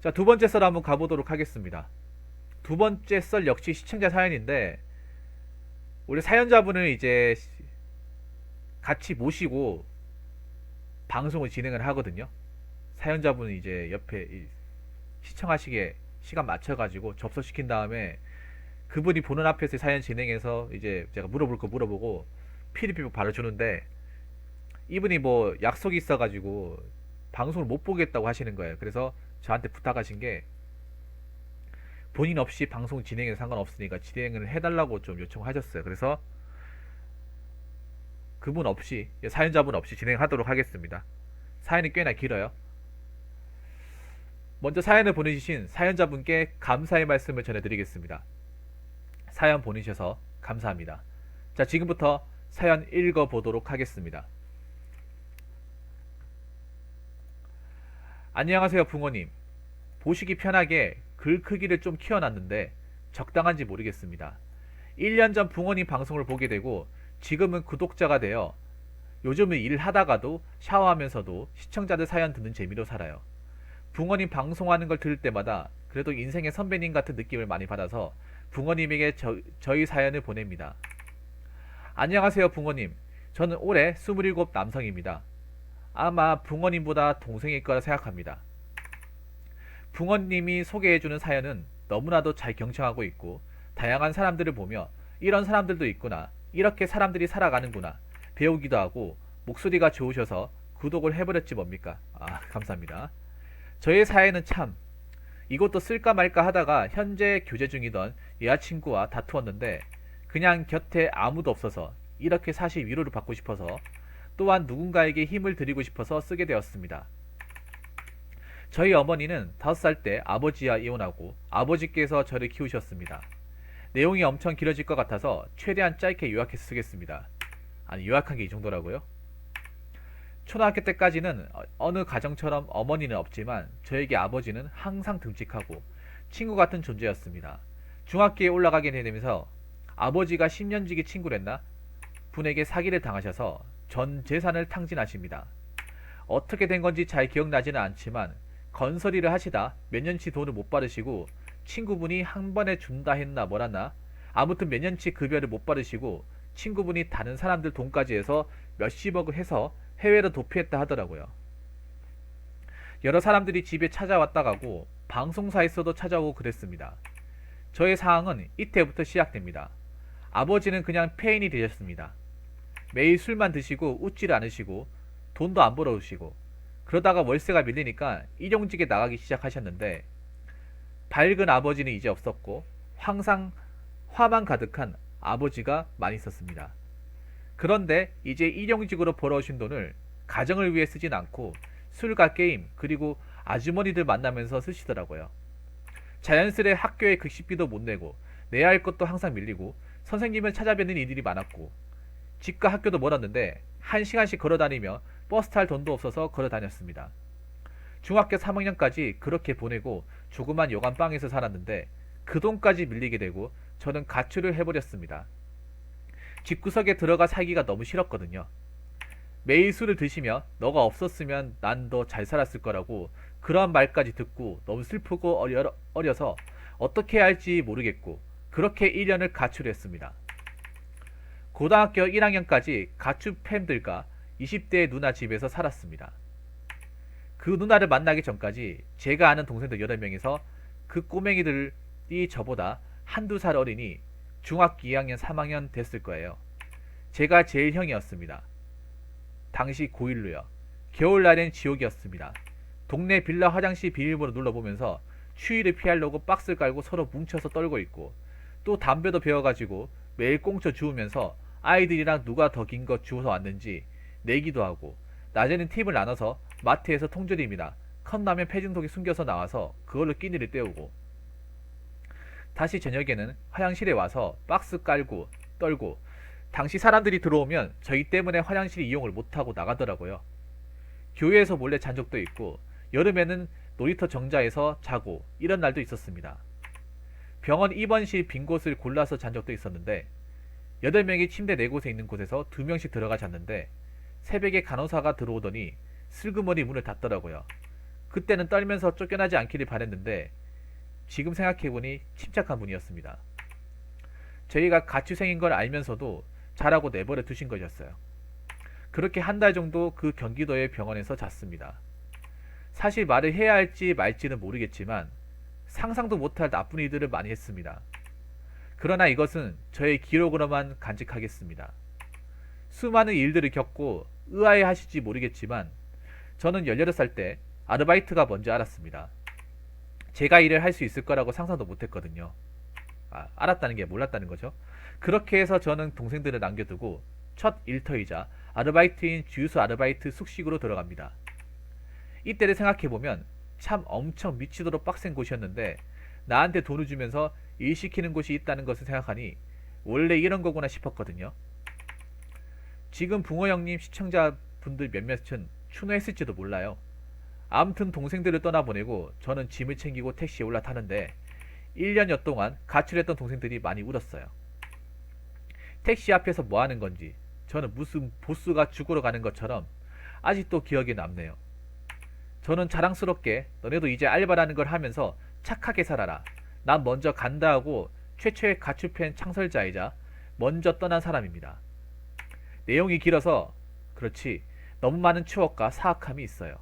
자, 두 번째 썰 한번 가보도록 하겠습니다. 두 번째 썰 역시 시청자 사연인데, 우리 사연자분을 이제 같이 모시고 방송을 진행을 하거든요. 사연자분은 이제 옆에 시청하시기에 시간 맞춰가지고 접속시킨 다음에 그분이 보는 앞에서 사연 진행해서 이제 제가 물어볼 거 물어보고 피드백 바로 주는데, 이분이 뭐 약속이 있어가지고 방송을 못 보겠다고 하시는 거예요. 그래서 저한테 부탁하신 게, 본인 없이 방송 진행에 상관없으니까 진행을 해달라고 좀 요청하셨어요. 그래서 그분 없이, 사연자분 없이 진행하도록 하겠습니다. 사연이 꽤나 길어요. 먼저 사연을 보내주신 사연자분께 감사의 말씀을 전해드리겠습니다. 사연 보내주셔서 감사합니다. 자, 지금부터 사연 읽어보도록 하겠습니다. 안녕하세요, 붕어님. 보시기 편하게 글 크기를 좀 키워놨는데 적당한지 모르겠습니다. 1년 전 붕어님 방송을 보게 되고 지금은 구독자가 되어 요즘은 일하다가도 샤워하면서도 시청자들 사연 듣는 재미로 살아요. 붕어님 방송하는 걸 들을 때마다 그래도 인생의 선배님 같은 느낌을 많이 받아서 붕어님에게 저희 사연을 보냅니다. 안녕하세요, 붕어님. 저는 올해 27 남성입니다. 아마 붕어님보다 동생일 거라 생각합니다. 붕어님이 소개해주는 사연은 너무나도 잘 경청하고 있고 다양한 사람들을 보며 이런 사람들도 있구나, 이렇게 사람들이 살아가는구나 배우기도 하고 목소리가 좋으셔서 구독을 해버렸지 뭡니까. 감사합니다. 저의 사연은 참, 이것도 쓸까 말까 하다가 현재 교제 중이던 여자친구와 다투었는데 그냥 곁에 아무도 없어서 이렇게 사실 위로를 받고 싶어서, 또한 누군가에게 힘을 드리고 싶어서 쓰게 되었습니다. 저희 어머니는 5살 때 아버지와 이혼하고 아버지께서 저를 키우셨습니다. 내용이 엄청 길어질 것 같아서 최대한 짧게 요약해서 쓰겠습니다. 아니, 요약한 게 이 정도라고요? 초등학교 때까지는 어느 가정처럼 어머니는 없지만 저에게 아버지는 항상 듬직하고 친구 같은 존재였습니다. 중학교에 올라가게 되면서 아버지가 10년지기 친구랬나? 분에게 사기를 당하셔서 전 재산을 탕진하십니다. 어떻게 된 건지 잘 기억나지는 않지만 건설일을 하시다 몇 년치 돈을 못 받으시고 친구분이 한 번에 준다 했나 뭐랐나, 아무튼 몇 년치 급여를 못 받으시고 친구분이 다른 사람들 돈까지 해서 몇십억을 해서 해외로 도피했다 하더라고요. 여러 사람들이 집에 찾아왔다 가고 방송사에서도 찾아오고 그랬습니다. 저의 상황은 이때부터 시작됩니다. 아버지는 그냥 폐인이 되셨습니다. 매일 술만 드시고 웃지를 않으시고 돈도 안 벌어오시고, 그러다가 월세가 밀리니까 일용직에 나가기 시작하셨는데, 밝은 아버지는 이제 없었고 항상 화만 가득한 아버지가 많이 있었습니다. 그런데 이제 일용직으로 벌어오신 돈을 가정을 위해 쓰진 않고 술과 게임 그리고 아주머니들 만나면서 쓰시더라고요. 자연스레 학교에 급식비도 못 내고 내야 할 것도 항상 밀리고 선생님을 찾아뵙는 일들이 많았고, 집과 학교도 멀었는데 1시간씩 걸어다니며 버스 탈 돈도 없어서 걸어다녔습니다. 중학교 3학년까지 그렇게 보내고 조그만 여관방에서 살았는데 그 돈까지 밀리게 되고 저는 가출을 해버렸습니다. 집구석에 들어가 살기가 너무 싫었거든요. 매일 술을 드시며 너가 없었으면 난 더 잘 살았을 거라고 그런 말까지 듣고 너무 슬프고 어려서 어떻게 해야 할지 모르겠고 그렇게 1년을 가출했습니다. 고등학교 1학년까지 가출팸들과 20대의 누나 집에서 살았습니다. 그 누나를 만나기 전까지 제가 아는 동생들 8명에서 그 꼬맹이들이 저보다 한두 살 어리니 중학교 2학년 3학년 됐을 거예요. 제가 제일 형이었습니다. 당시 고1로요. 겨울날엔 지옥이었습니다. 동네 빌라 화장실 비밀번호 눌러보면서 추위를 피하려고 박스 깔고 서로 뭉쳐서 떨고 있고, 또 담배도 배워가지고 매일 꽁쳐 주우면서 아이들이랑 누가 더 긴 거 주워서 왔는지 내기도 하고, 낮에는 팀을 나눠서 마트에서 통조림이나 컵라면 폐진통에 숨겨서 나와서 그걸로 끼니를 때우고, 다시 저녁에는 화장실에 와서 박스 깔고 떨고, 당시 사람들이 들어오면 저희 때문에 화장실 이용을 못하고 나가더라고요. 교회에서 몰래 잔 적도 있고, 여름에는 놀이터 정자에서 자고 이런 날도 있었습니다. 병원 입원실 빈 곳을 골라서 잔 적도 있었는데, 8명이 침대 4곳에 있는 곳에서 2명씩 들어가 잤는데 새벽에 간호사가 들어오더니 슬그머니 문을 닫더라고요. 그때는 떨면서 쫓겨나지 않기를 바랬는데 지금 생각해보니 침착한 분이었습니다. 저희가 가출생인 걸 알면서도 자라고 내버려 두신 것이었어요. 그렇게 한 달 정도 그 경기도의 병원에서 잤습니다. 사실 말을 해야 할지 말지는 모르겠지만 상상도 못할 나쁜 일들을 많이 했습니다. 그러나 이것은 저의 기록으로만 간직하겠습니다. 수많은 일들을 겪고 의아해 하실지 모르겠지만 저는 18살 때 아르바이트가 뭔지 알았습니다. 제가 일을 할 수 있을 거라고 상상도 못했거든요. 알았다는 게 몰랐다는 거죠. 그렇게 해서 저는 동생들을 남겨두고 첫 일터이자 아르바이트인 주유소 아르바이트 숙식으로 들어갑니다. 이때를 생각해보면 참 엄청 미치도록 빡센 곳이었는데 나한테 돈을 주면서 일 시키는 곳이 있다는 것을 생각하니 원래 이런 거구나 싶었거든요. 지금 붕어 형님 시청자분들 몇몇은 추노했을지도 몰라요. 아무튼 동생들을 떠나보내고 저는 짐을 챙기고 택시에 올라타는데 1년여 동안 가출했던 동생들이 많이 울었어요. 택시 앞에서 뭐 하는 건지 저는 무슨 보스가 죽으러 가는 것처럼 아직도 기억에 남네요. 저는 자랑스럽게 너네도 이제 알바라는 걸 하면서 착하게 살아라. 난 먼저 간다 하고 최초의 가출팬 창설자이자 먼저 떠난 사람입니다. 내용이 길어서 그렇지 너무 많은 추억과 사악함이 있어요.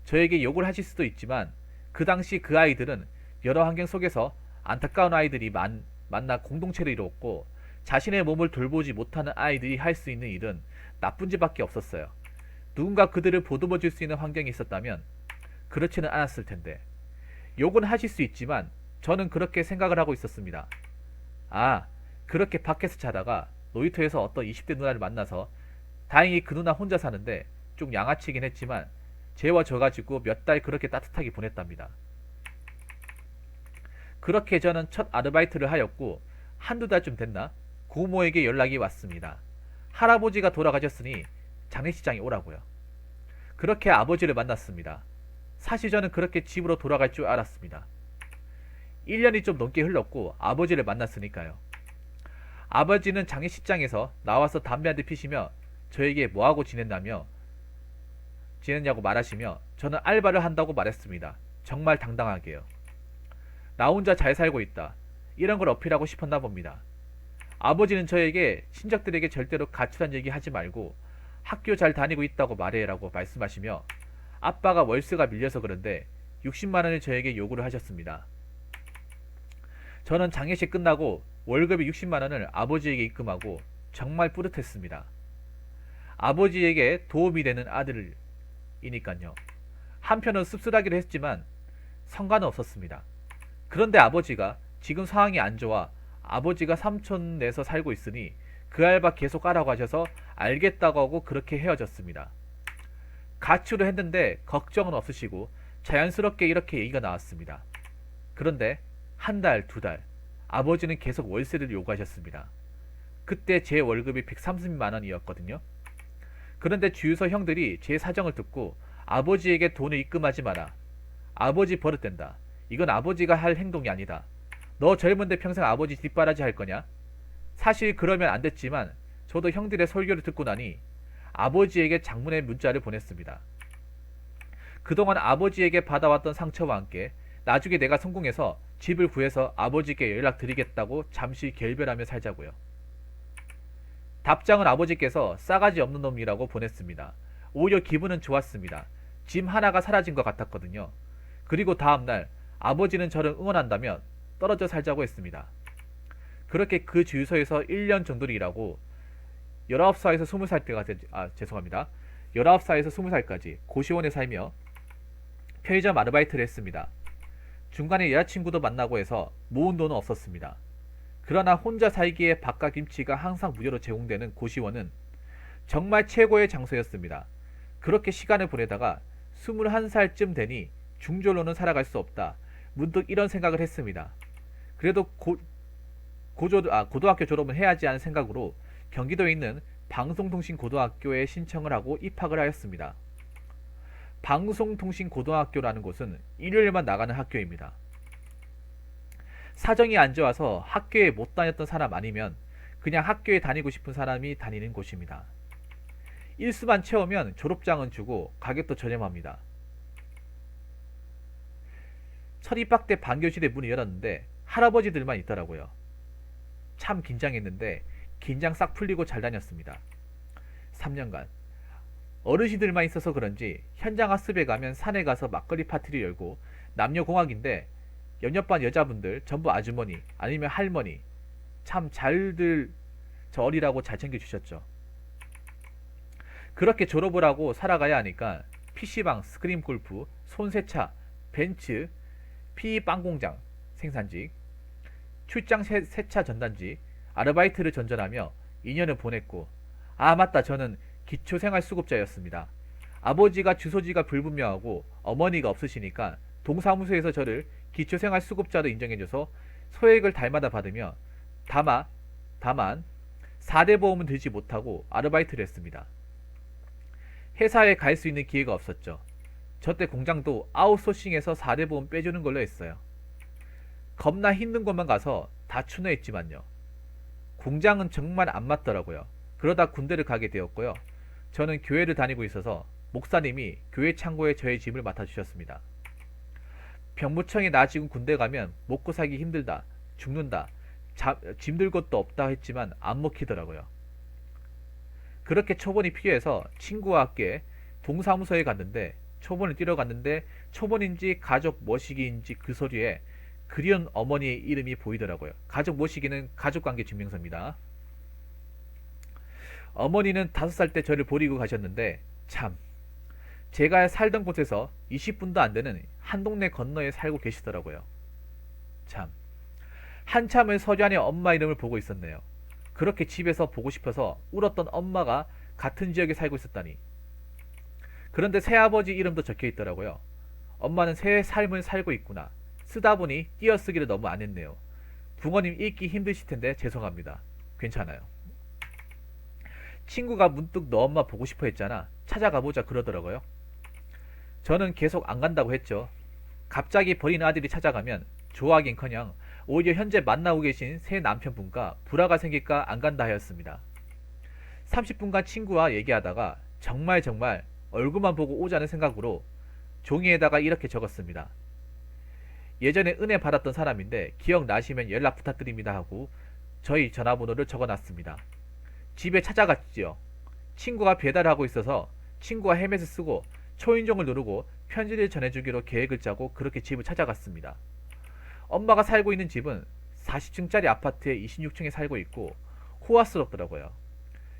저에게 욕을 하실 수도 있지만 그 당시 그 아이들은 여러 환경 속에서 안타까운 아이들이 만나 공동체를 이루었고 자신의 몸을 돌보지 못하는 아이들이 할 수 있는 일은 나쁜 짓밖에 없었어요. 누군가 그들을 보듬어 줄 수 있는 환경이 있었다면 그렇지는 않았을 텐데 욕은 하실 수 있지만 저는 그렇게 생각을 하고 있었습니다. 그렇게 밖에서 자다가 놀이터에서 어떤 20대 누나를 만나서 다행히 그 누나 혼자 사는데 좀 양아치긴 했지만 재워져가지고 몇 달 그렇게 따뜻하게 보냈답니다. 그렇게 저는 첫 아르바이트를 하였고 한두 달쯤 됐나 고모에게 연락이 왔습니다. 할아버지가 돌아가셨으니 장례식장에 오라고요. 그렇게 아버지를 만났습니다. 사실 저는 그렇게 집으로 돌아갈 줄 알았습니다. 1년이 좀 넘게 흘렀고 아버지를 만났으니까요. 아버지는 장례식장에서 나와서 담배 한 대 피시며 저에게 뭐하고 지냈냐고 말하시며 저는 알바를 한다고 말했습니다. 정말 당당하게요. 나 혼자 잘 살고 있다. 이런 걸 어필하고 싶었나 봅니다. 아버지는 저에게 친척들에게 절대로 가출한 얘기 하지 말고 학교 잘 다니고 있다고 말해라고 말씀하시며 아빠가 월세가 밀려서 그런데 60만원을 저에게 요구를 하셨습니다. 저는 장례식 끝나고 월급이 60만원을 아버지에게 입금하고 정말 뿌듯했습니다. 아버지에게 도움이 되는 아들이니까요. 한편은 씁쓸하기도 했지만 상관은 없었습니다. 그런데 아버지가 지금 상황이 안 좋아 아버지가 삼촌 내서 살고 있으니 그 알바 계속 하라고 하셔서 알겠다고 하고 그렇게 헤어졌습니다. 가출을 했는데 걱정은 없으시고 자연스럽게 이렇게 얘기가 나왔습니다. 그런데 한 달, 두 달 아버지는 계속 월세를 요구하셨습니다. 그때 제 월급이 130만원이었거든요. 그런데 주유소 형들이 제 사정을 듣고 아버지에게 돈을 입금하지 마라. 아버지 버릇된다. 이건 아버지가 할 행동이 아니다. 너 젊은데 평생 아버지 뒷바라지 할 거냐? 사실 그러면 안 됐지만 저도 형들의 설교를 듣고 나니 아버지에게 장문의 문자를 보냈습니다. 그동안 아버지에게 받아왔던 상처와 함께 나중에 내가 성공해서 집을 구해서 아버지께 연락드리겠다고 잠시 결별하며 살자고요. 답장은 아버지께서 싸가지 없는 놈이라고 보냈습니다. 오히려 기분은 좋았습니다. 짐 하나가 사라진 것 같았거든요. 그리고 다음날 아버지는 저를 응원한다며 떨어져 살자고 했습니다. 그렇게 그 주유소에서 1년 정도를 일하고 19살에서 20살 때가 19살에서 20살까지 고시원에 살며 편의점 아르바이트를 했습니다. 중간에 여자친구도 만나고 해서 모은 돈은 없었습니다. 그러나 혼자 살기에 밥과 김치가 항상 무료로 제공되는 고시원은 정말 최고의 장소였습니다. 그렇게 시간을 보내다가 21살쯤 되니 중졸로는 살아갈 수 없다. 문득 이런 생각을 했습니다. 그래도 고등학교 졸업은 해야지 하는 생각으로 경기도에 있는 방송통신고등학교에 신청을 하고 입학을 하였습니다. 방송통신고등학교라는 곳은 일요일만 나가는 학교입니다. 사정이 안 좋아서 학교에 못 다녔던 사람 아니면 그냥 학교에 다니고 싶은 사람이 다니는 곳입니다. 일수만 채우면 졸업장은 주고 가격도 저렴합니다. 서립박대 반교실의 문을 열었는데 할아버지들만 있더라고요. 참 긴장했는데 긴장 싹 풀리고 잘 다녔습니다. 3년간 어르신들만 있어서 그런지 현장 학습에 가면 산에 가서 막걸리 파티를 열고 남녀공학인데 옆반 여자분들 전부 아주머니 아니면 할머니 참 잘들 저 어리라고 잘 챙겨주셨죠. 그렇게 졸업을 하고 살아가야 하니까 PC방, 스크린 골프, 손세차, 벤츠, PE 빵 공장 생산직, 출장 세차 전단지, 아르바이트를 전전하며 2년을 보냈고, 아 맞다, 저는 기초생활수급자였습니다. 아버지가 주소지가 불분명하고 어머니가 없으시니까 동사무소에서 저를 기초생활수급자로 인정해줘서 소액을 달마다 받으며 다만 4대 보험은 들지 못하고 아르바이트를 했습니다. 회사에 갈 수 있는 기회가 없었죠. 저 때 공장도 아웃소싱해서 4대 보험 빼주는 걸로 했어요. 겁나 힘든 곳만 가서 다 추노했지만요. 공장은 정말 안 맞더라고요. 그러다 군대를 가게 되었고요. 저는 교회를 다니고 있어서 목사님이 교회 창고에 저의 짐을 맡아주셨습니다. 병무청에 나 지금 군대 가면 먹고 살기 힘들다, 죽는다, 짐 들 것도 없다 했지만 안 먹히더라고요. 그렇게 초본이 필요해서 친구와 함께 동사무소에 갔는데 초본을 뛰러 갔는데 초본인지 가족 모시기인지 그 소리에 그리운 어머니의 이름이 보이더라고요. 가족 모시기는 가족관계 증명서입니다. 어머니는 5살 때 저를 버리고 가셨는데 참 제가 살던 곳에서 20분도 안 되는 한 동네 건너에 살고 계시더라고요. 참 한참을 서류안에 엄마 이름을 보고 있었네요. 그렇게 집에서 보고 싶어서 울었던 엄마가 같은 지역에 살고 있었다니. 그런데 새아버지 이름도 적혀 있더라고요. 엄마는 새 삶을 살고 있구나. 쓰다 보니 띄어쓰기를 너무 안 했네요. 부모님 읽기 힘드실 텐데 죄송합니다. 괜찮아요. 친구가 문득 너 엄마 보고 싶어 했잖아. 찾아가 보자 그러더라고요. 저는 계속 안 간다고 했죠. 갑자기 버린 아들이 찾아가면 좋아하긴커녕 오히려 현재 만나고 계신 새 남편분과 불화가 생길까 안 간다 하였습니다. 30분간 친구와 얘기하다가 정말 얼굴만 보고 오자는 생각으로 종이에다가 이렇게 적었습니다. 예전에 은혜 받았던 사람인데 기억나시면 연락 부탁드립니다 하고 저희 전화번호를 적어놨습니다. 집에 찾아갔지요. 친구가 배달하고 있어서 친구와 헬멧을 쓰고 초인종을 누르고 편지를 전해주기로 계획을 짜고 그렇게 집을 찾아갔습니다. 엄마가 살고 있는 집은 40층짜리 아파트의 26층에 살고 있고 호화스럽더라고요.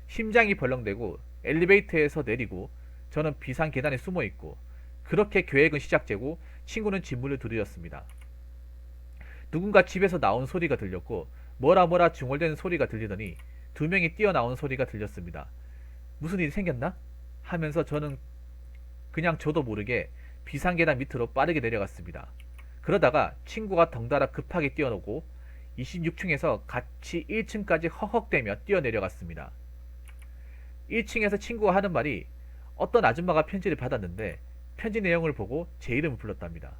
심장이 벌렁대고 엘리베이터에서 내리고 저는 비상 계단에 숨어 있고 그렇게 계획은 시작되고 친구는 집문을 두드렸습니다. 누군가 집에서 나온 소리가 들렸고 뭐라 중얼대는 소리가 들리더니 2명이 뛰어나오는 소리가 들렸습니다. 무슨 일이 생겼나? 하면서 저는 그냥 저도 모르게 비상계단 밑으로 빠르게 내려갔습니다. 그러다가 친구가 덩달아 급하게 뛰어오고 26층에서 같이 1층까지 허헉대며 뛰어내려갔습니다. 1층에서 친구가 하는 말이 어떤 아줌마가 편지를 받았는데 편지 내용을 보고 제 이름을 불렀답니다.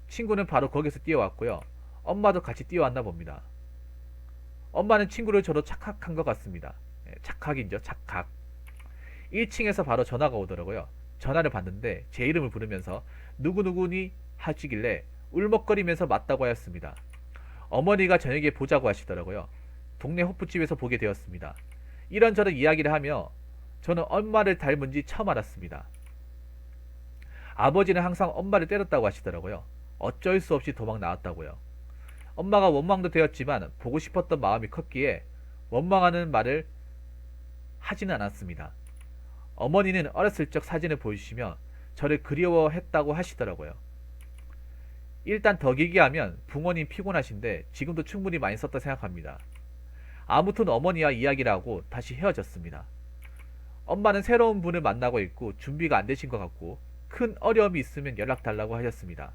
친구는 바로 거기서 뛰어왔고요. 엄마도 같이 뛰어왔나 봅니다. 엄마는 친구를 저도 착각한 것 같습니다. 착각이죠, 착각. 1층에서 바로 전화가 오더라고요. 전화를 받는데 제 이름을 부르면서 누구누구니 하시길래 울먹거리면서 맞다고 하였습니다. 어머니가 저녁에 보자고 하시더라고요. 동네 호프집에서 보게 되었습니다. 이런저런 이야기를 하며 저는 엄마를 닮은지 처음 알았습니다. 아버지는 항상 엄마를 때렸다고 하시더라고요. 어쩔 수 없이 도망 나왔다고요. 엄마가 원망도 되었지만 보고 싶었던 마음이 컸기에 원망하는 말을 하지는 않았습니다. 어머니는 어렸을 적 사진을 보여주시며 저를 그리워했다고 하시더라고요. 일단 더 길게 하면 부모님 피곤하신데 지금도 충분히 많이 썼다 생각합니다. 아무튼 어머니와 이야기를 하고 다시 헤어졌습니다. 엄마는 새로운 분을 만나고 있고 준비가 안 되신 것 같고 큰 어려움이 있으면 연락 달라고 하셨습니다.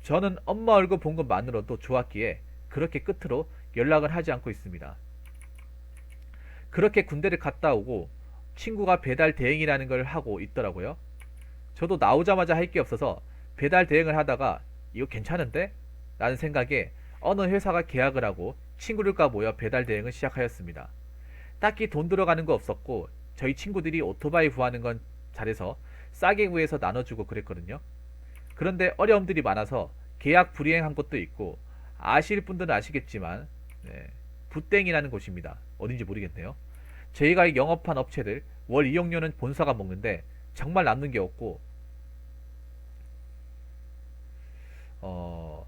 저는 엄마 얼굴 본 것만으로도 좋았기에 그렇게 끝으로 연락을 하지 않고 있습니다. 그렇게 군대를 갔다 오고 친구가 배달 대행이라는 걸 하고 있더라고요. 저도 나오자마자 할 게 없어서 배달 대행을 하다가 이거 괜찮은데? 라는 생각에 어느 회사가 계약을 하고 친구들과 모여 배달 대행을 시작하였습니다. 딱히 돈 들어가는 거 없었고 저희 친구들이 오토바이 구하는 건 잘해서 싸게 구해서 나눠주고 그랬거든요. 그런데 어려움들이 많아서 계약 불이행한 곳도 있고, 아실 분들은 아시겠지만 네, 부땡이라는 곳입니다. 어딘지 모르겠네요. 저희가 영업한 업체들 월 이용료는 본사가 먹는데 정말 남는 게 없고, 어,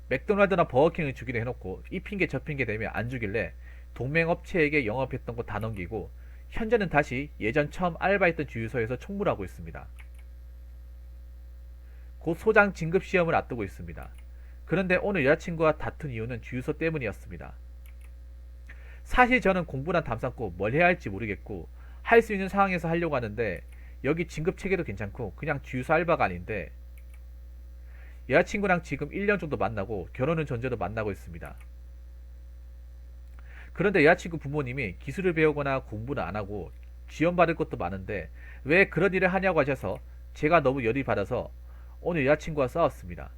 맥도날드나 버거킹을 주기로 해놓고 이 핑계 저 핑계 대면 안 주길래 동맹업체에게 영업했던 거 다 넘기고, 현재는 다시 예전 처음 알바했던 주유소에서 총무하고 있습니다. 곧 소장 진급 시험을 앞두고 있습니다. 그런데 오늘 여자친구와 다툰 이유는 주유소 때문이었습니다. 사실 저는 공부나 담쌓고 뭘 해야 할지 모르겠고, 할 수 있는 상황에서 하려고 하는데, 여기 진급 체계도 괜찮고 그냥 주유소 알바가 아닌데, 여자친구랑 지금 1년 정도 만나고 결혼은 전제로 만나고 있습니다. 그런데 여자친구 부모님이 기술을 배우거나 공부는 안 하고 지원받을 것도 많은데 왜 그런 일을 하냐고 하셔서 제가 너무 열이 받아서 오늘 여자친구와 싸웠습니다.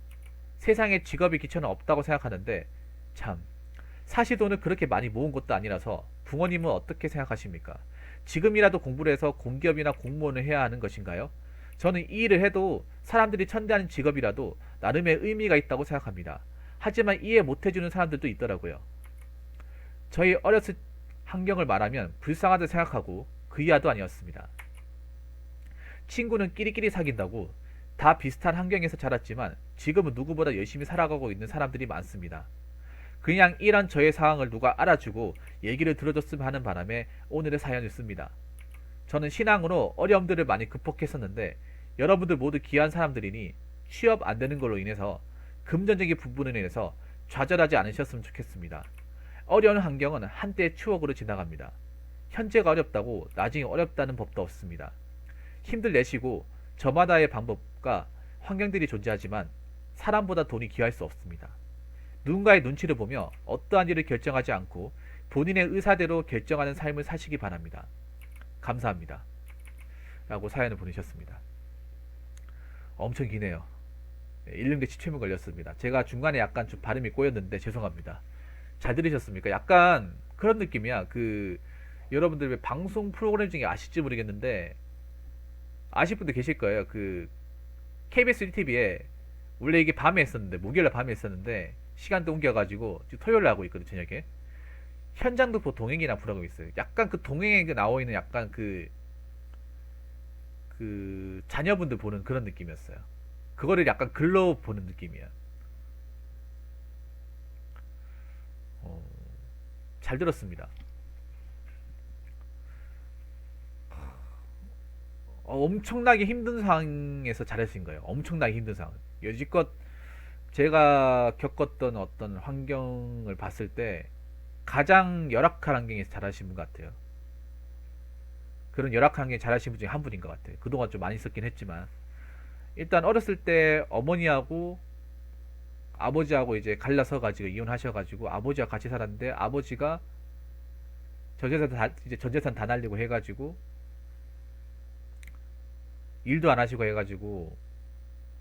세상에 직업이 기천은 없다고 생각하는데, 참, 사실 돈을 그렇게 많이 모은 것도 아니라서 부모님은 어떻게 생각하십니까? 지금이라도 공부를 해서 공기업이나 공무원을 해야 하는 것인가요? 저는 이 일을 해도 사람들이 천대하는 직업이라도 나름의 의미가 있다고 생각합니다. 하지만 이해 못해주는 사람들도 있더라고요. 저희 어렸을 환경을 말하면 불쌍하다 생각하고 그 이하도 아니었습니다. 친구는 끼리끼리 사귄다고 다 비슷한 환경에서 자랐지만 지금은 누구보다 열심히 살아가고 있는 사람들이 많습니다. 그냥 이런 저의 상황을 누가 알아주고 얘기를 들어줬으면 하는 바람에 오늘의 사연을 씁니다. 저는 신앙으로 어려움들을 많이 극복했었는데 여러분들 모두 귀한 사람들이니 취업 안 되는 걸로 인해서 금전적인 부분에 인해서 좌절하지 않으셨으면 좋겠습니다. 어려운 환경은 한때의 추억으로 지나갑니다. 현재가 어렵다고 나중에 어렵다는 법도 없습니다. 힘들 내시고 저마다의 방법과 환경들이 존재하지만 사람보다 돈이 귀할 수 없습니다. 누군가의 눈치를 보며 어떠한 일을 결정하지 않고 본인의 의사대로 결정하는 삶을 사시기 바랍니다. 감사합니다. 라고 사연을 보내셨습니다. 엄청 기네요. 읽는데 지체면 걸렸습니다. 제가 중간에 약간 좀 발음이 꼬였는데 죄송합니다. 잘 들으셨습니까? 약간 그런 느낌이야. 여러분들 왜 방송 프로그램 중에 아실지 모르겠는데 아실 분들 계실 거예요. KBS 1TV에 원래 이게 밤에 했었는데, 목요일날 밤에 했었는데 시간도 옮겨가지고 지금 토요일날 하고 있거든, 저녁에. 현장도보 동행이나 프로그램이 있어요. 약간 그 동행에 나와 있는 약간 자녀분들 보는 그런 느낌이었어요. 그거를 약간 글로 보는 느낌이야. 잘 들었습니다. 엄청나게 힘든 상황에서 잘하신 거예요. 엄청나게 힘든 상황. 여지껏 제가 겪었던 어떤 환경을 봤을 때 가장 열악한 환경에서 잘하신 분 같아요. 그런 열악한 환경에 잘하신 분 중에 한 분인 것 같아요. 그동안 좀 많이 있었긴 했지만, 일단 어렸을 때 어머니하고 아버지하고 이제 갈라서 가지고 이혼하셔가지고 아버지와 같이 살았는데, 아버지가 전 재산 다 날리고 해가지고 일도 안 하시고 해가지고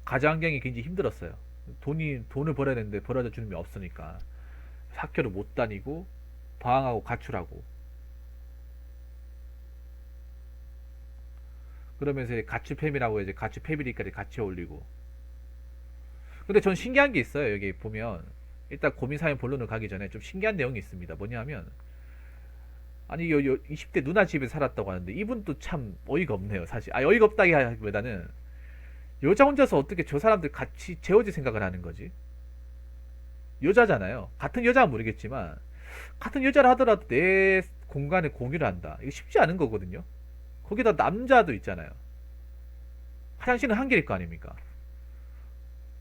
가정 환경이 굉장히 힘들었어요. 돈을 벌어야 되는데 벌어다 주는 게 없으니까 학교를 못 다니고 방황하고 가출하고, 그러면서 이제 가출팸이라고 이제 가출 패밀리까지 같이 올리고. 근데 전 신기한 게 있어요. 여기 보면 일단 고민 사연 본론을 가기 전에 좀 신기한 내용이 있습니다. 뭐냐면, 아니 20대 누나 집에 살았다고 하는데 이분도 참 어이가 없네요, 사실. 어이가 없다기보다는 여자 혼자서 어떻게 저 사람들 같이 재워질 생각을 하는 거지? 여자잖아요. 같은 여자는 모르겠지만 같은 여자를 하더라도 내 공간을 공유를 한다, 이거 쉽지 않은 거거든요. 거기다 남자도 있잖아요. 화장실은 한 개일 거 아닙니까?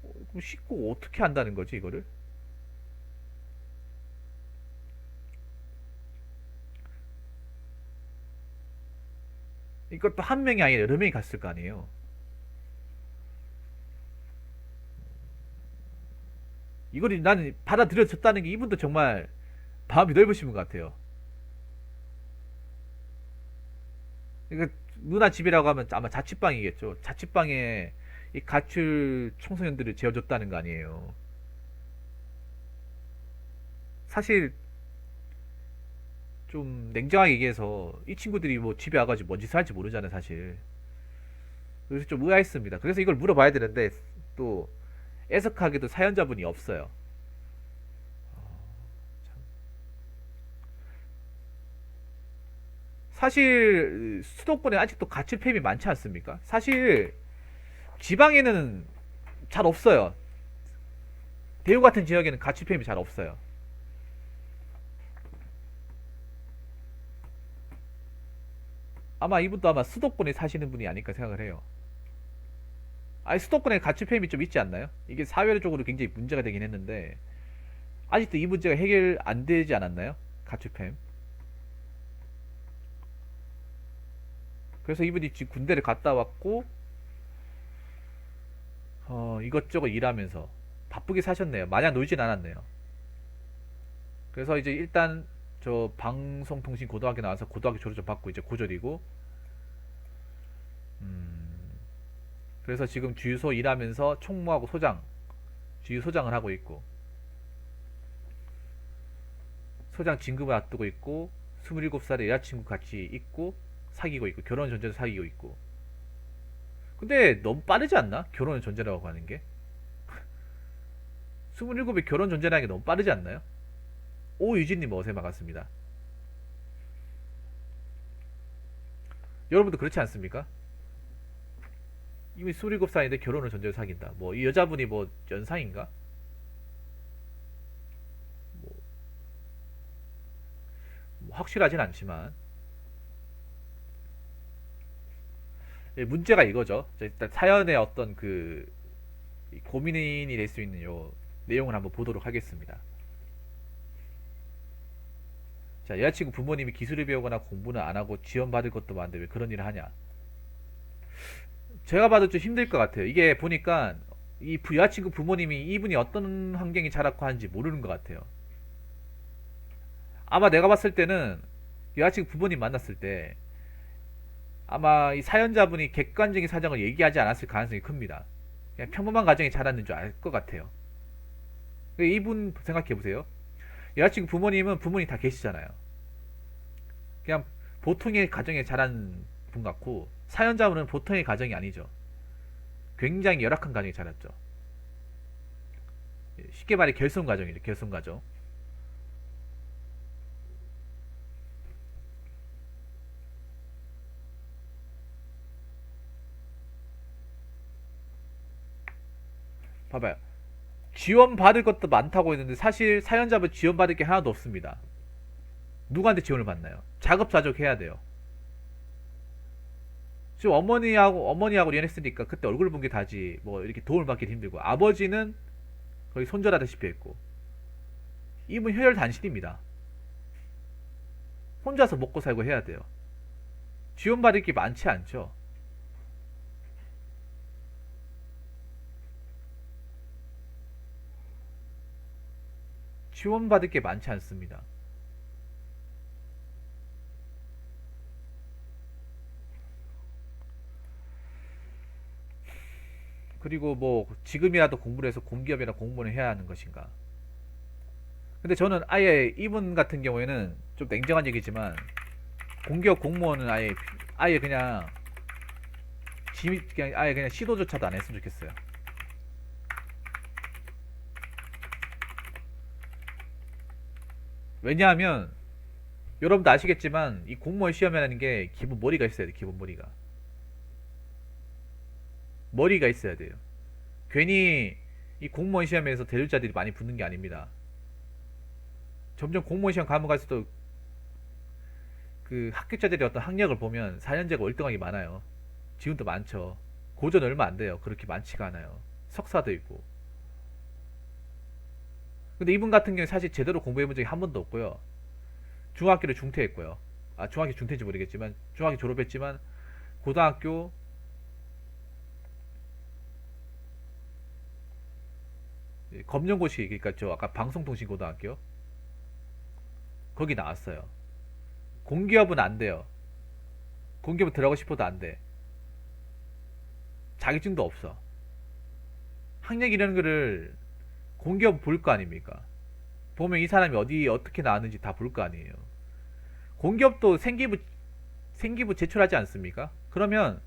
그럼 씻고 어떻게 한다는 거지, 이거를? 이것도 한 명이 아니라 여러 명이 갔을 거 아니에요. 이걸 나는 받아들여졌다는 게, 이분도 정말 마음이 넓으신 분 같아요. 그러니까 누나 집이라고 하면 아마 자취방이겠죠. 자취방에 이 가출 청소년들을 재워줬다는 거 아니에요. 사실 좀 냉정하게 얘기해서 이 친구들이 뭐 집에 와가지고 뭔 짓을 할지 모르잖아요, 사실. 그래서 좀 의아했습니다. 그래서 이걸 물어봐야 되는데 또 애석하게도 사연자분이 없어요. 사실 수도권에 아직도 가출팸이 많지 않습니까? 사실 지방에는 잘 없어요. 대구 같은 지역에는 가출팸이 잘 없어요. 아마 이분도 아마 수도권에 사시는 분이 아닐까 생각을 해요. 아니 수도권에 가출팸이 좀 있지 않나요? 이게 사회적으로 굉장히 문제가 되긴 했는데 아직도 이 문제가 해결 안 되지 않았나요? 가출팸. 그래서 이분이 지금 군대를 갔다 왔고 이것저것 일하면서 바쁘게 사셨네요. 마냥 놀진 않았네요. 그래서 이제 일단 저 방송통신고등학교 나와서 고등학교 졸업 좀 받고 이제 고졸이고 음, 그래서 지금 주유소 일하면서 총무하고 소장 주유소장을 하고 있고 소장 진급을 앞두고 있고 27살에 여자친구 같이 있고 사귀고 있고 결혼 전제로 사귀고 있고 근데 너무 빠르지 않나? 결혼을 전제라고 하는 게 27에 결혼 전제라는 게 너무 빠르지 않나요? 오유진님 어제 반갑습니다. 여러분도 그렇지 않습니까? 이미 27살인데 결혼을 전제로 사귄다. 뭐 이 여자분이 뭐 연상인가? 뭐, 뭐 확실하진 않지만 예, 문제가 이거죠. 일단 사연의 어떤 그 고민이 될 수 있는 요 내용을 한번 보도록 하겠습니다. 자, 여자친구 부모님이 기술을 배우거나 공부는 안 하고 지원받을 것도 많은데 왜 그런 일을 하냐? 제가 봐도 좀 힘들 것 같아요. 이게 보니까 이 여자친구 부모님이 이분이 어떤 환경이 자랐고 하는지 모르는 것 같아요. 아마 내가 봤을 때는 여자친구 부모님 만났을 때 아마 이 사연자분이 객관적인 사정을 얘기하지 않았을 가능성이 큽니다. 그냥 평범한 가정에 자랐는 줄 알 것 같아요. 이분 생각해 보세요. 여자친구 부모님은 부모님 다 계시잖아요. 그냥 보통의 가정에 자란 분 같고 사연자분은 보통의 가정이 아니죠. 굉장히 열악한 가정에 자랐죠. 쉽게 말해 결손 가정이죠. 결손 가정. 봐봐요. 지원받을 것도 많다고 했는데 사실 사연자분 지원받을 게 하나도 없습니다. 누구한테 지원을 받나요? 자급자족 해야 돼요. 지금 어머니하고 연애했으니까 그때 얼굴 본 게 다지 뭐 이렇게 도움을 받기 힘들고 아버지는 거의 손절하다시피 했고 이분 혈혈단신입니다. 혼자서 먹고 살고 해야 돼요. 지원받을 게 많지 않죠. 지원받을 게 많지 않습니다. 그리고 뭐 지금이라도 공부를 해서 공기업이나 공무원을 해야 하는 것인가? 근데 저는 아예 이분 같은 경우에는 좀 냉정한 얘기지만 공기업 공무원은 아예 그냥 아예 그냥 시도조차도 안 했으면 좋겠어요. 왜냐하면 여러분도 아시겠지만 이 공무원 시험이라는 게 기본 머리가 있어야 돼. 기본 머리가 있어야 돼요. 괜히 이 공무원 시험에서 대졸자들이 많이 붙는 게 아닙니다. 점점 공무원 시험 가면 갈수록 그 합격자들의 어떤 학력을 보면 4년제가 월등하게 많아요. 지금도 많죠. 고전 얼마 안 돼요. 그렇게 많지가 않아요. 석사도 있고. 근데 이분 같은 경우는 사실 제대로 공부해본 적이 한 번도 없고요. 중학교를 중퇴했고요. 아, 중학교 중퇴인지 모르겠지만 중학교 졸업했지만 고등학교 검정고시 그러니까 저 아까 방송통신고등학교 거기 나왔어요. 공기업은 안 돼요. 공기업 들어가고 싶어도 안 돼. 자격증도 없어. 학력 이런 거를 공기업 볼 거 아닙니까? 보면 이 사람이 어디 어떻게 나왔는지 다 볼 거 아니에요. 공기업도 생기부 제출하지 않습니까? 그러면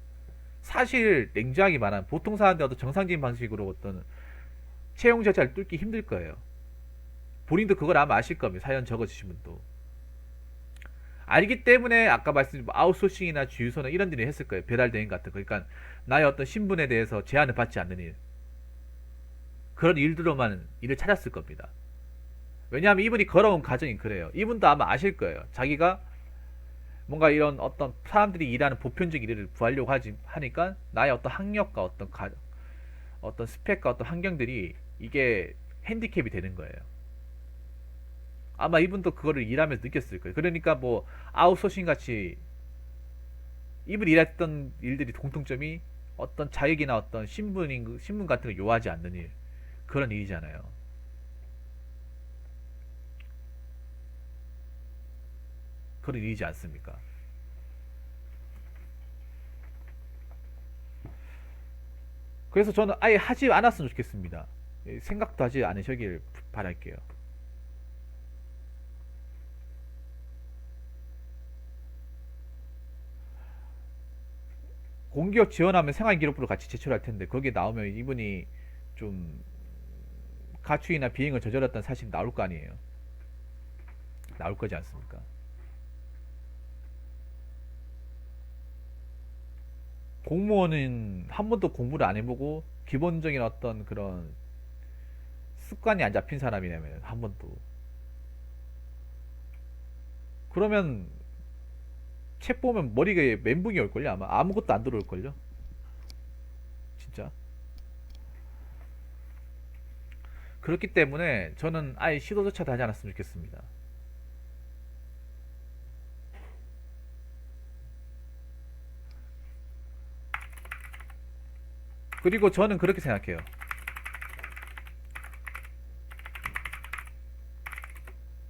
사실 냉정하게 말하면 보통 사람들 어떤 정상적인 방식으로 어떤 채용 절차를 뚫기 힘들 거예요. 본인도 그걸 아마 아실 겁니다. 사연 적어주신 분도. 알기 때문에 아까 말씀드린 뭐 아웃소싱이나 주유소나 이런 일을 했을 거예요. 배달 대행 같은 거. 그러니까 나의 어떤 신분에 대해서 제한을 받지 않는 일. 그런 일들로만 일을 찾았을 겁니다. 왜냐하면 이분이 걸어온 과정이 그래요. 이분도 아마 아실 거예요. 자기가 뭔가 이런 어떤 사람들이 일하는 보편적 일을 구하려고 하니까 나의 어떤 학력과 어떤 스펙과 어떤 환경들이 이게 핸디캡이 되는 거예요. 아마 이분도 그거를 일하면서 느꼈을 거예요. 그러니까 뭐 아웃소싱 같이 이분이 일했던 일들이 공통점이 어떤 자격이나 어떤 신분 같은 걸 요하지 않는 일, 그런 일이잖아요. 그런 일이지 않습니까? 그래서 저는 아예 하지 않았으면 좋겠습니다. 생각도 하지 않으시길 바랄게요. 공기업 지원하면 생활기록부를 같이 제출할 텐데 거기에 나오면 이분이 좀 가출이나 비행을 저질렀다는 사실이 나올 거 아니에요. 나올 거지 않습니까? 공무원은 한 번도 공부를 안 해보고 기본적인 어떤 그런 습관이 안 잡힌 사람이라면 한 번도, 그러면 책 보면 머리가 멘붕이 올걸요. 아마 아무것도 안 들어올걸요. 진짜. 그렇기 때문에 저는 아예 시도조차도 하지 않았으면 좋겠습니다. 그리고 저는 그렇게 생각해요.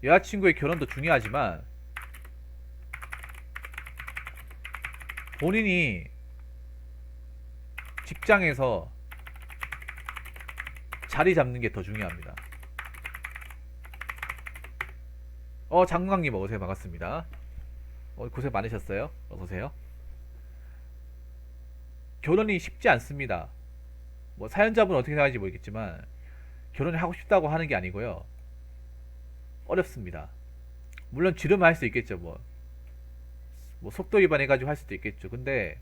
여자친구의 결혼도 중요하지만 본인이 직장에서 자리 잡는 게 더 중요합니다. 장관님 어서오세요. 반갑습니다. 고생 많으셨어요. 어서오세요. 결혼이 쉽지 않습니다. 뭐 사연자분 어떻게 생각하는지 모르겠지만 결혼을 하고 싶다고 하는 게 아니고요. 어렵습니다. 물론 지르면 할 수 있겠죠. 뭐 속도 위반해가지고 할 수도 있겠죠. 근데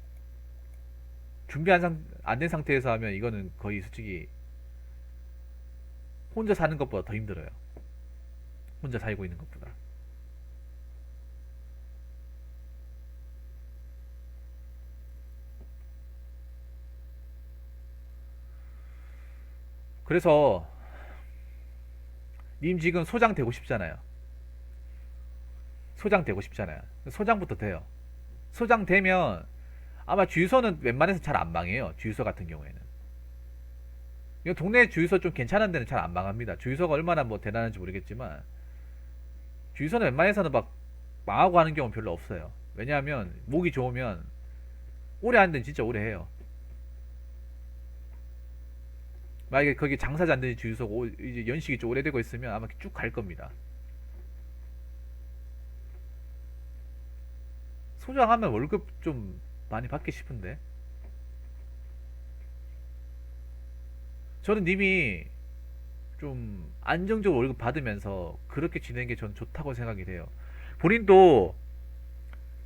준비 안 된 상태에서 하면 이거는 거의 솔직히 혼자 사는 것보다 더 힘들어요. 혼자 살고 있는 것보다. 그래서 님 지금 소장 되고 싶잖아요. 소장 되고 싶잖아요. 소장부터 돼요. 소장 되면 아마 주유소는 웬만해서 잘 안 망해요. 주유소 같은 경우에는. 이거 동네 주유소 좀 괜찮은 데는 잘 안 망합니다. 주유소가 얼마나 뭐 대단한지 모르겠지만 주유소는 웬만해서는 막 망하고 하는 경우는 별로 없어요. 왜냐하면 목이 좋으면 오래 하는 데는 진짜 오래 해요. 만약에 거기 장사 잘 되는 주유소고 이제 연식이 좀 오래되고 있으면 아마 쭉 갈 겁니다. 소장하면 월급 좀 많이 받기 싶은데. 저는 님이 좀 안정적으로 월급 받으면서 그렇게 지내는 게 전 좋다고 생각이 돼요. 본인도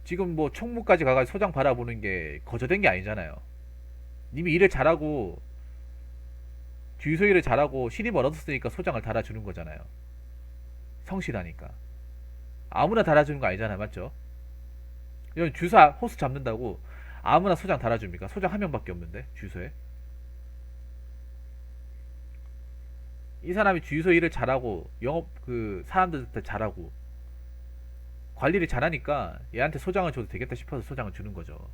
지금 뭐 총무까지 가가지고 소장 바라보는 게 거저된 게 아니잖아요. 님이 일을 잘하고 주유소 일을 잘하고 신입 얻었으니까 소장을 달아주는 거잖아요. 성실하니까. 아무나 달아주는 거 아니잖아요. 맞죠? 이런 주사 호스 잡는다고 아무나 소장 달아줍니까? 소장 한 명밖에 없는데 주유소에. 이 사람이 주유소 일을 잘하고 영업 그 사람들한테 잘하고 관리를 잘하니까 얘한테 소장을 줘도 되겠다 싶어서 소장을 주는 거죠.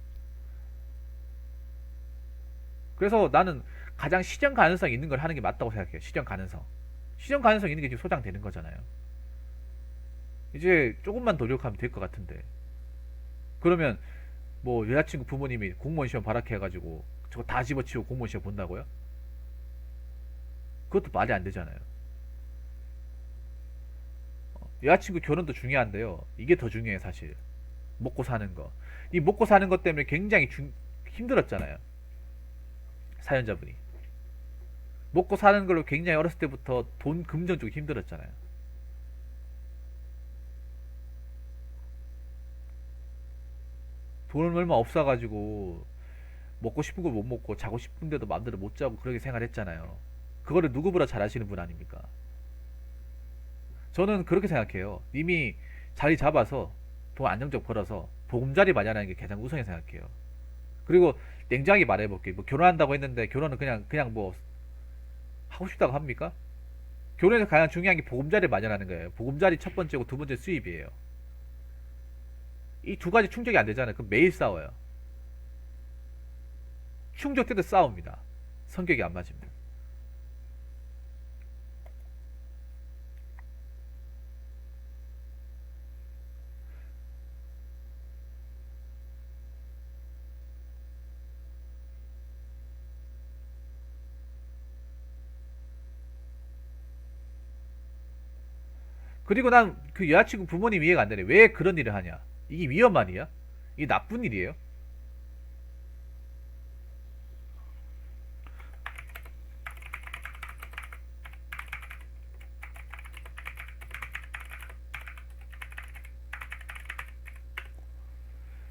그래서 나는 가장 실현 가능성 있는 걸 하는 게 맞다고 생각해요. 실현 가능성. 실현 가능성 있는 게 지금 소장 되는 거잖아요. 이제 조금만 노력하면 될 것 같은데. 그러면 뭐 여자친구 부모님이 공무원 시험 발악해가지고 저거 다 집어치우고 공무원 시험 본다고요? 그것도 말이 안 되잖아요. 여자친구 결혼도 중요한데요. 이게 더 중요해 사실. 먹고 사는 거. 이 먹고 사는 것 때문에 굉장히 힘들었잖아요. 사연자분이. 먹고 사는 걸로 굉장히 어렸을 때부터 돈 금전 쪽이 힘들었잖아요. 돈 얼마 없어가지고 먹고 싶은 걸 못 먹고 자고 싶은데도 마음대로 못 자고 그렇게 생활했잖아요. 그거를 누구보다 잘 아시는 분 아닙니까? 저는 그렇게 생각해요. 이미 자리 잡아서 돈 안정적 벌어서 보금자리 마련하는 게 가장 우선이 생각해요. 그리고 냉정하게 말해볼게요. 뭐 결혼한다고 했는데 결혼은 그냥 뭐 하고 싶다고 합니까? 결혼에서 가장 중요한 게 보금자리 마련하는 거예요. 보금자리 첫 번째고 두 번째 수입이에요. 이 두 가지 충족이 안 되잖아요. 그럼 매일 싸워요. 충족 때도 싸웁니다. 성격이 안 맞으면. 그리고 난 그 여자친구 부모님 이해가 안 되네. 왜 그런 일을 하냐? 이게 위험한 일이야? 이게 나쁜 일이에요?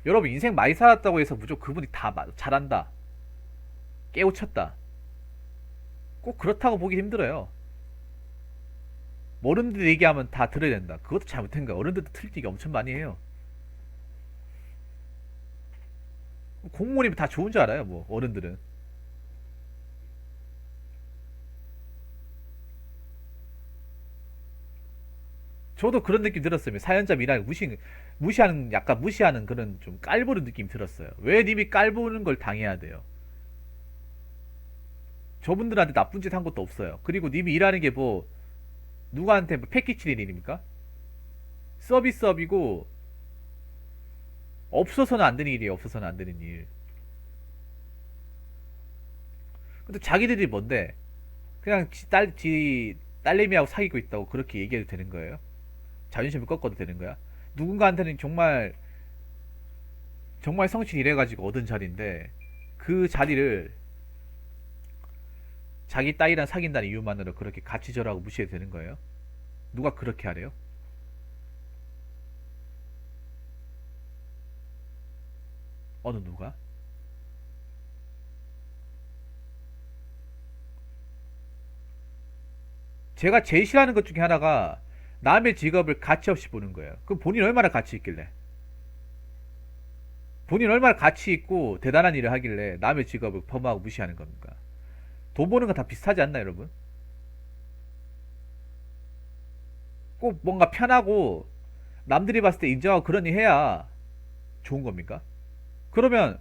여러분 인생 많이 살았다고 해서 무조건 그분이 다 잘한다, 깨우쳤다, 꼭 그렇다고 보기 힘들어요. 뭐 어른들 얘기하면 다 들어야 된다. 그것도 잘못된 거야. 어른들도 틀린 얘기 엄청 많이 해요. 공무원이면 다 좋은 줄 알아요. 뭐 어른들은. 저도 그런 느낌 들었어요. 사연자 미라를 무시하는, 약간 무시하는 그런 좀 깔보는 느낌 들었어요. 왜 님이 깔보는 걸 당해야 돼요? 저분들한테 나쁜 짓 한 것도 없어요. 그리고 님이 일하는 게 뭐 누구한테 뭐 패키지 일입니까? 서비스업이고 없어서는 안 되는 일이에요. 없어서는 안 되는 일. 근데 자기들이 뭔데? 그냥 지 딸내미하고 사귀고 있다고 그렇게 얘기해도 되는 거예요? 자존심을 꺾어도 되는 거야? 누군가한테는 정말 성실히 일해가지고 얻은 자리인데 그 자리를 자기 딸이랑 사귄다는 이유만으로 그렇게 가치절하고 무시해도 되는 거예요? 누가 그렇게 하래요? 어느 누가? 제가 제일 싫어하는 것 중에 하나가 남의 직업을 가치 없이 보는 거예요. 그럼 본인 얼마나 가치 있길래? 본인 얼마나 가치 있고 대단한 일을 하길래 남의 직업을 범하고 무시하는 겁니까? 돈 버는 건 다 비슷하지 않나 여러분? 꼭 뭔가 편하고 남들이 봤을 때 인정하고 그러니 해야 좋은 겁니까? 그러면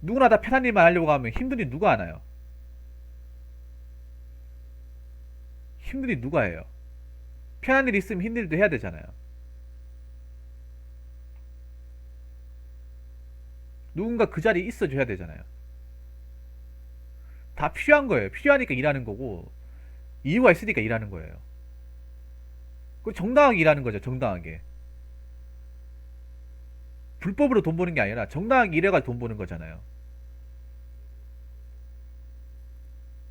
누구나 다 편한 일만 하려고 하면 힘든 일 누가 하나요? 힘든 일 누가 해요? 편한 일 있으면 힘든 일도 해야 되잖아요. 누군가 그 자리에 있어줘야 되잖아요. 다 필요한 거예요. 필요하니까 일하는 거고 이유가 있으니까 일하는 거예요. 그 정당하게 일하는 거죠. 정당하게. 불법으로 돈 버는 게 아니라 정당하게 일해가 돈 버는 거잖아요.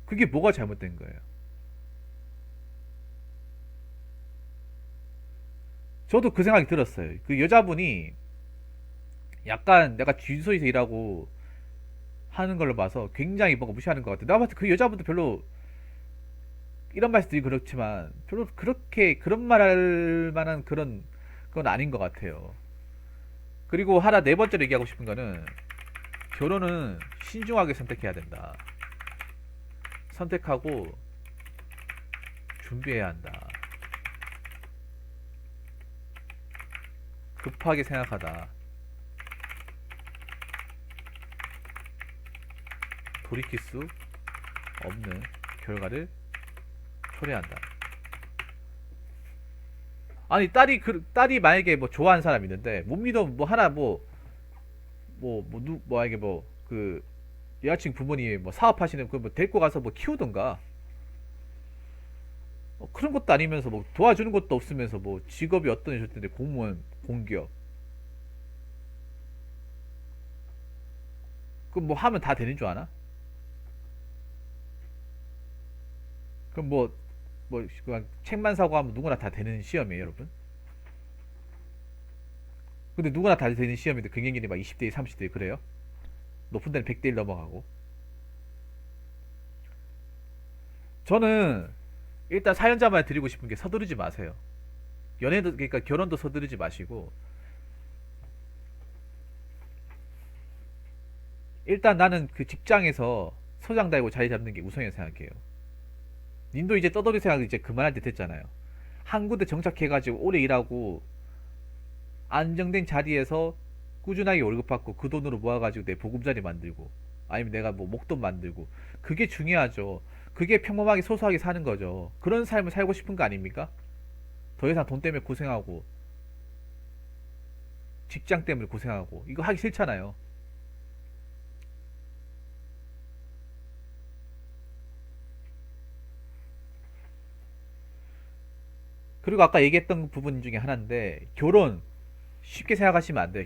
그게 뭐가 잘못된 거예요? 저도 그 생각이 들었어요. 그 여자분이 약간 내가 주유소에서 일하고 하는 걸로 봐서 굉장히 뭔가 무시하는 것 같아요. 내가 봤을 때 그 여자분도 별로, 이런 말씀드리기 그렇지만 별로 그렇게 그런 말 할 만한 그런 건 아닌 것 같아요. 그리고 하나 네 번째로 얘기하고 싶은 거는 결혼은 신중하게 선택해야 된다. 선택하고 준비해야 한다. 급하게 생각하다 돌이킬 수 없는 결과를 초래한다. 아니 딸이 만약에 뭐 좋아하는 사람 있는데 못 믿어 뭐 하나 만약에 뭐 그 여자친구 부모님이 뭐 사업하시는 그 뭐 데리고 가서 뭐 키우던가 그런 것도 아니면서 뭐 도와주는 것도 없으면서 뭐 직업이 어떤 셨던데 공무원 공기업 그럼 뭐 하면 다 되는 줄 아나? 그럼 뭐 그냥 책만 사고 하면 누구나 다 되는 시험이에요, 여러분. 근데 누구나 다 되는 시험인데 경쟁률이 막 20대 30대 그래요? 높은 데는 100대 1 넘어가고. 저는 일단 사연자만 드리고 싶은 게 서두르지 마세요. 연애도 그러니까 결혼도 서두르지 마시고 일단 나는 그 직장에서 소장 달고 자리 잡는 게 우선이라고 생각해요. 님도 이제 떠돌이 생각 이제 그만할 때 됐잖아요. 한 군데 정착해가지고 오래 일하고 안정된 자리에서 꾸준하게 월급 받고 그 돈으로 모아가지고 내 보금자리 만들고 아니면 내가 뭐 목돈 만들고 그게 중요하죠. 그게 평범하게 소소하게 사는 거죠. 그런 삶을 살고 싶은 거 아닙니까? 더 이상 돈 때문에 고생하고 직장 때문에 고생하고 이거 하기 싫잖아요. 그리고 아까 얘기했던 부분 중에 하나인데 결혼 쉽게 생각하시면 안 돼요.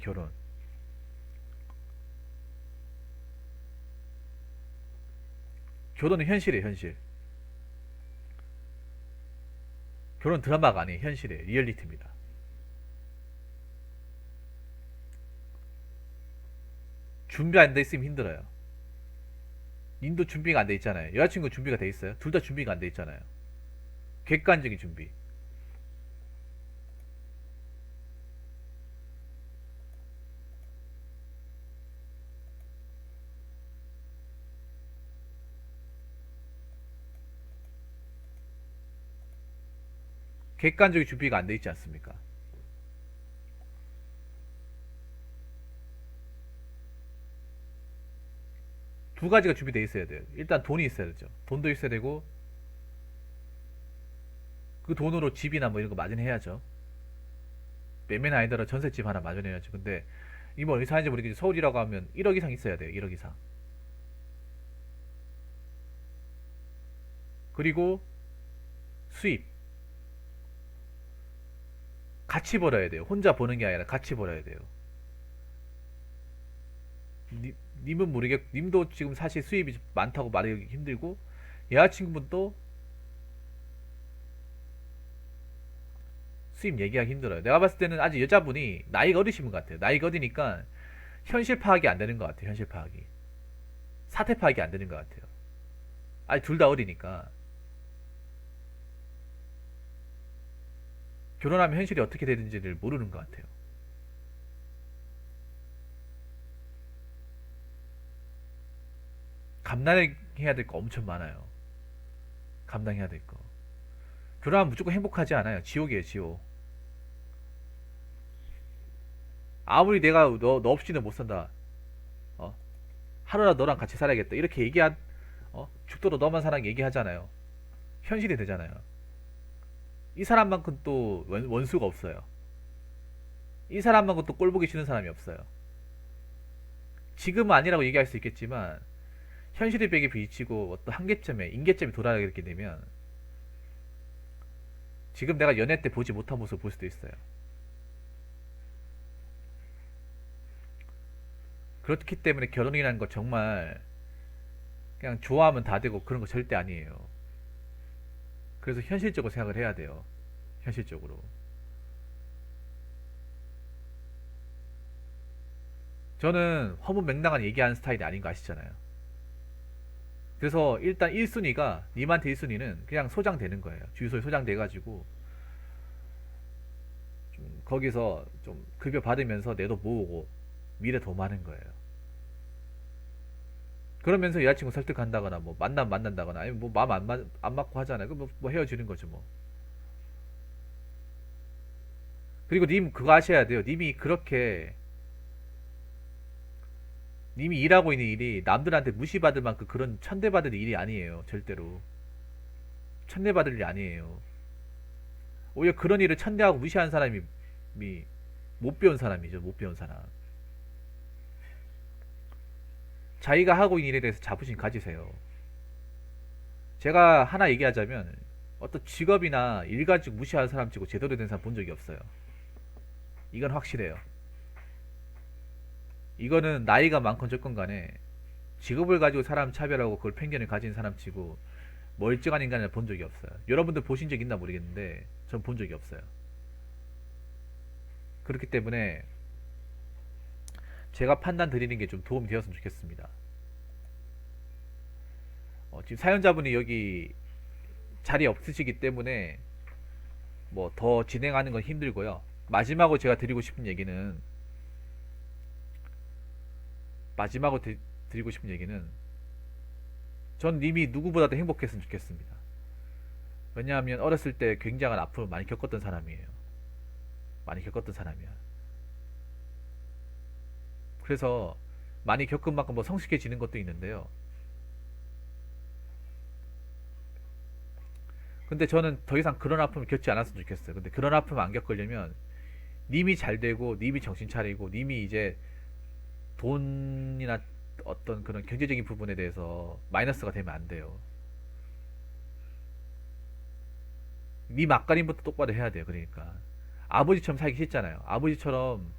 결혼은 현실이에요. 현실. 결혼 드라마가 아니에요. 현실이에요. 리얼리티입니다. 준비 안 돼 있으면 힘들어요. 님도 준비가 안 돼 있잖아요. 여자친구 준비가 돼 있어요. 둘 다 준비가 안 돼 있잖아요. 객관적인 준비. 객관적인 준비가 안 돼 있지 않습니까? 두 가지가 준비돼 있어야 돼요. 일단 돈이 있어야 되죠. 돈도 있어야 되고 그 돈으로 집이나 뭐 이런 거 마련해야죠. 매매는 아니더라도 전셋집 하나 마련해야죠. 근데 이뭐 어디 사는지 모르겠지. 서울이라고 하면 1억 이상 있어야 돼요. 1억 이상. 그리고 수입. 같이 벌어야 돼요. 혼자 버는 게 아니라 같이 벌어야 돼요. 니, 님은 님도 지금 사실 수입이 많다고 말하기 힘들고 여자친구분도 수입 얘기하기 힘들어요. 내가 봤을 때는 아직 여자분이 나이가 어리신 분 같아요. 나이가 어리니까 현실 파악이 안 되는 것 같아요. 현실 파악이. 사태 파악이 안 되는 것 같아요. 아니 둘 다 어리니까 결혼하면 현실이 어떻게 되는지를 모르는 것 같아요. 감당해야 될 거 엄청 많아요. 감당해야 될 거. 결혼하면 무조건 행복하지 않아요. 지옥이에요, 지옥. 아무리 내가 너 없이는 못 산다. 어? 하루라도 너랑 같이 살아야겠다. 이렇게 죽도록 너만 사랑 얘기하잖아요. 현실이 되잖아요. 이 사람만큼 또 원수가 없어요. 이 사람만큼 또 꼴보기 싫은 사람이 없어요. 지금은 아니라고 얘기할 수 있겠지만 현실의 벽에 부딪히고 어떤 한계점에 임계점이 도달하게 되면 지금 내가 연애 때 보지 못한 모습을 볼 수도 있어요. 그렇기 때문에 결혼이라는 거 정말 그냥 좋아하면 다 되고 그런 거 절대 아니에요. 그래서 현실적으로 생각을 해야 돼요. 현실적으로. 저는 허무맹랑한 얘기하는 스타일이 아닌 거 아시잖아요. 그래서 일단 1순위가 님한테 1순위는 그냥 소장되는 거예요. 주유소에 소장돼가지고 좀 거기서 좀 급여 받으면서 내도 모으고 미래 도모하는 거예요. 그러면서 여자친구 설득한다거나 뭐 만난다거나 아니면 뭐 마음 안 맞고 하잖아요. 그뭐 헤어지는 거죠 뭐. 그리고 님 그거 아셔야 돼요. 님이 일하고 있는 일이 남들한테 무시받을 만큼 그런 천대받을 일이 아니에요. 절대로. 천대받을 일이 아니에요. 오히려 그런 일을 천대하고 무시하는 사람이 못 배운 사람이죠. 못 배운 사람. 자기가 하고 있는 일에 대해서 자부심 가지세요. 제가 하나 얘기하자면 어떤 직업이나 일 가지고 무시하는 사람 치고 제대로 된 사람 본 적이 없어요. 이건 확실해요. 이거는 나이가 많건 적건 간에 직업을 가지고 사람 차별하고 그걸 편견을 가진 사람 치고 멀쩡한 인간을 본 적이 없어요. 여러분들 보신 적 있나 모르겠는데 전 본 적이 없어요. 그렇기 때문에 제가 판단 드리는 게 좀 도움이 되었으면 좋겠습니다. 지금 사연자분이 여기 자리 없으시기 때문에 뭐 더 진행하는 건 힘들고요. 마지막으로 제가 드리고 싶은 얘기는 마지막으로 드리고 싶은 얘기는 전 님이 누구보다도 행복했으면 좋겠습니다. 왜냐하면 어렸을 때 굉장한 아픔을 많이 겪었던 사람이에요. 많이 겪었던 사람이야. 그래서 많이 겪은 만큼 뭐 성숙해지는 것도 있는데요. 근데 저는 더 이상 그런 아픔을 겪지 않았으면 좋겠어요. 근데 그런 아픔 안 겪으려면 님이 잘 되고 님이 정신 차리고 님이 이제 돈이나 어떤 그런 경제적인 부분에 대해서 마이너스가 되면 안 돼요. 님 앞가림부터 똑바로 해야 돼요. 그러니까 아버지처럼 살기 싫잖아요. 아버지처럼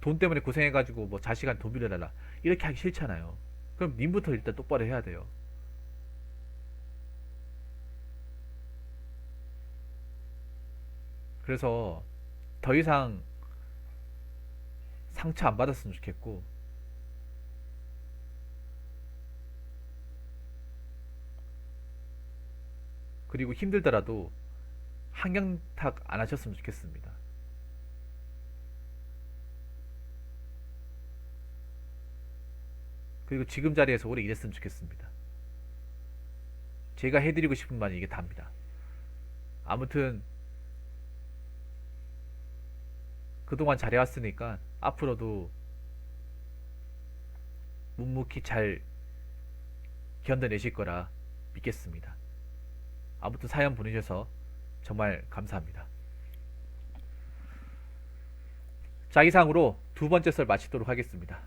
돈 때문에 고생해가지고 뭐 자식한테 돈 빌려달라 이렇게 하기 싫잖아요. 그럼 님부터 일단 똑바로 해야 돼요. 그래서 더 이상 상처 안 받았으면 좋겠고, 그리고 힘들더라도 한경탁 안 하셨으면 좋겠습니다. 그리고 지금 자리에서 오래 일했으면 좋겠습니다. 제가 해드리고 싶은 말이 이게 답니다. 아무튼 그동안 잘해왔으니까 앞으로도 묵묵히 잘 견뎌내실 거라 믿겠습니다. 아무튼 사연 보내주셔서 정말 감사합니다. 자, 이상으로 두 번째 썰 마치도록 하겠습니다.